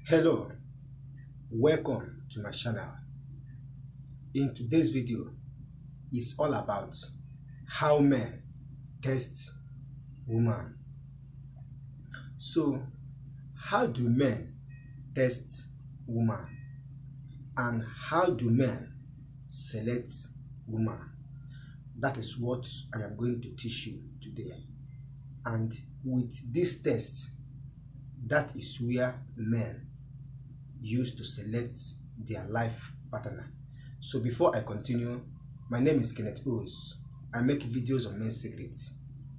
Hello, welcome to my channel. In today's video, it's all about how men test women. So, how do men test women? And how do men select women? That is what I am going to teach you today. And with this test, that is where men use to select their life partner. So before I continue, my name is Kenneth Os. I make videos on men's secrets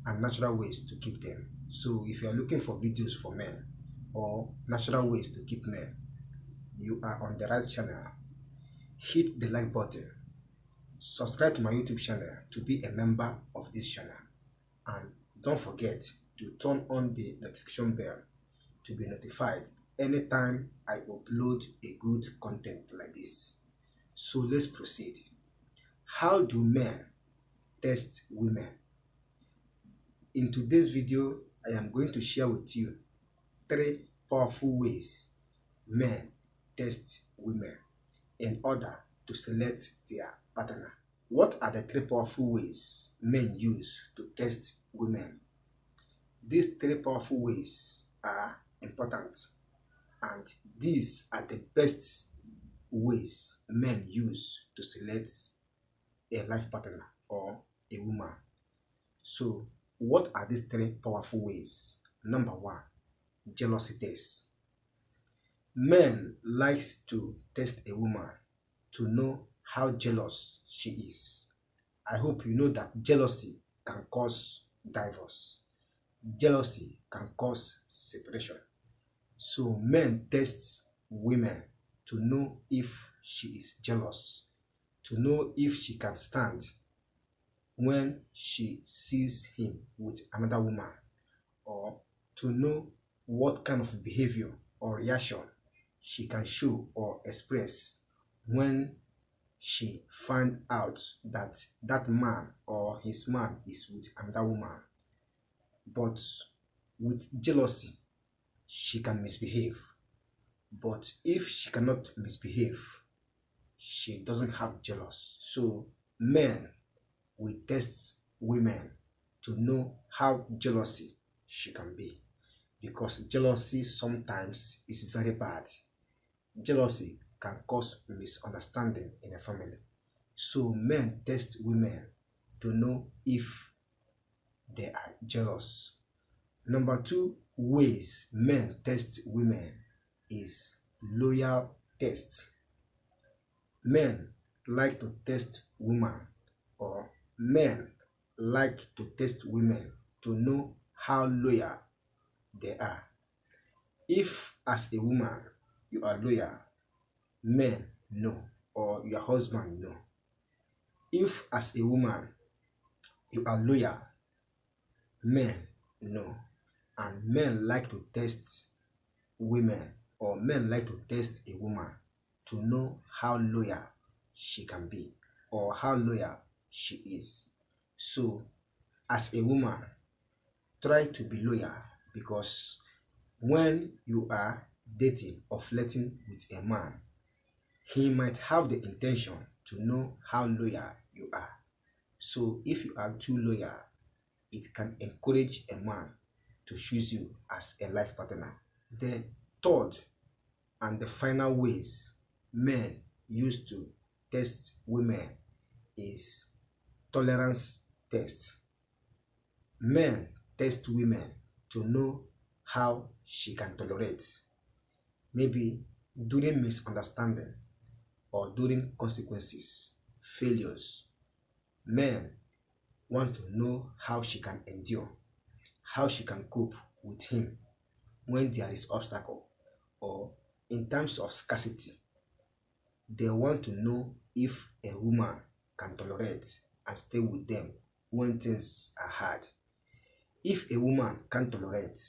and natural ways to keep them. So if you are looking for videos for men or natural ways to keep men, you are on the right channel. Hit the like button. Subscribe to my YouTube channel to be a member of this channel. And don't forget to turn on the notification bell to be notified anytime I upload a good content like this. So let's proceed. How do men test women? In today's video, I am going to share with you 3 powerful ways men test women in order to select their partner. What are the 3 powerful ways men use to test women? These 3 powerful ways are important, and these are the best ways men use to select a life partner or a woman. So, what are these 3 powerful ways? Number 1, jealousy test. Men likes to test a woman to know how jealous she is. I hope you know that jealousy can cause divorce. Jealousy can cause separation. So men test women to know if she is jealous, to know if she can stand when she sees him with another woman, or to know what kind of behavior or reaction she can show or express when she find out that that man or his man is with another woman. But with jealousy, she can misbehave. But if she cannot misbehave, she doesn't have jealous. So men will test women to know how jealousy she can be, because jealousy sometimes is very bad. Jealousy can cause misunderstanding in a family. So men test women to know if they are jealous. Number 2 ways men test women is loyal test. Men like to test women, or men like to test women to know how loyal they are. If as a woman you are loyal, men know, or your husband know. If as a woman you are loyal, men know. And men like to test women, or men like to test a woman to know how loyal she can be or how loyal she is. So as a woman, try to be loyal, because when you are dating or flirting with a man, he might have the intention to know how loyal you are. So if you are too loyal, it can encourage a man to choose you as a life partner. The 3rd and the final ways men use to test women is tolerance test. Men test women to know how she can tolerate, maybe during misunderstanding or during consequences, failures. Men want to know how she can endure, how she can cope with him when there is obstacle, or in terms of scarcity. They want to know if a woman can tolerate and stay with them when things are hard. If a woman can't tolerate,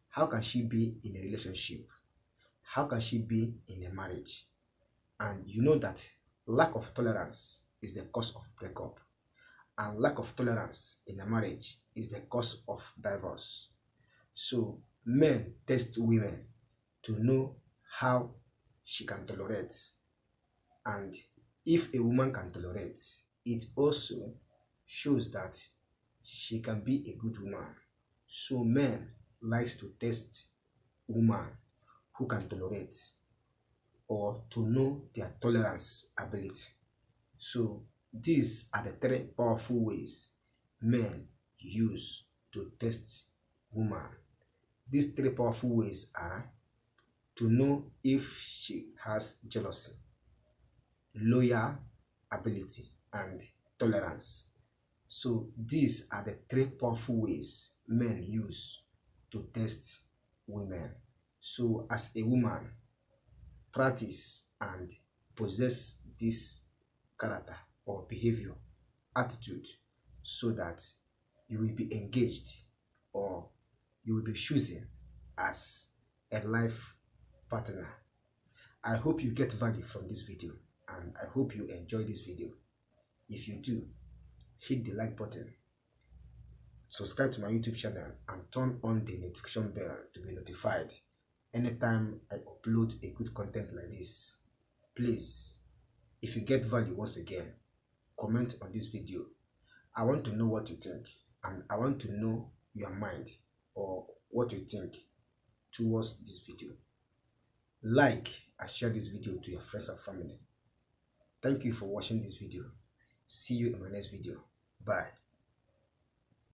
how can she be in a relationship? How can she be in a marriage? And you know that lack of tolerance is the cause of breakup, and lack of tolerance in a marriage is the cause of divorce. So men test women to know how she can tolerate. And if a woman can tolerate, it also shows that she can be a good woman. So men likes to test women who can tolerate or to know their tolerance ability. So these are the three powerful ways men use to test women. These three powerful ways are to know if she has jealousy, loyal ability, and tolerance. So these are the three powerful ways men use to test women. So as a woman, practice and possess this character or behavior, attitude, so that you will be engaged or you will be chosen as a life partner. I hope you get value from this video, and I hope you enjoy this video. If you do, hit the like button, subscribe to my YouTube channel, and turn on the notification bell to be notified anytime I upload a good content like this. Please, if you get value, once again, comment on this video. I want to know what you think, and I want to know your mind or what you think towards this video. Like and share this video to your friends and family. Thank you for watching this video. See you in my next video. Bye.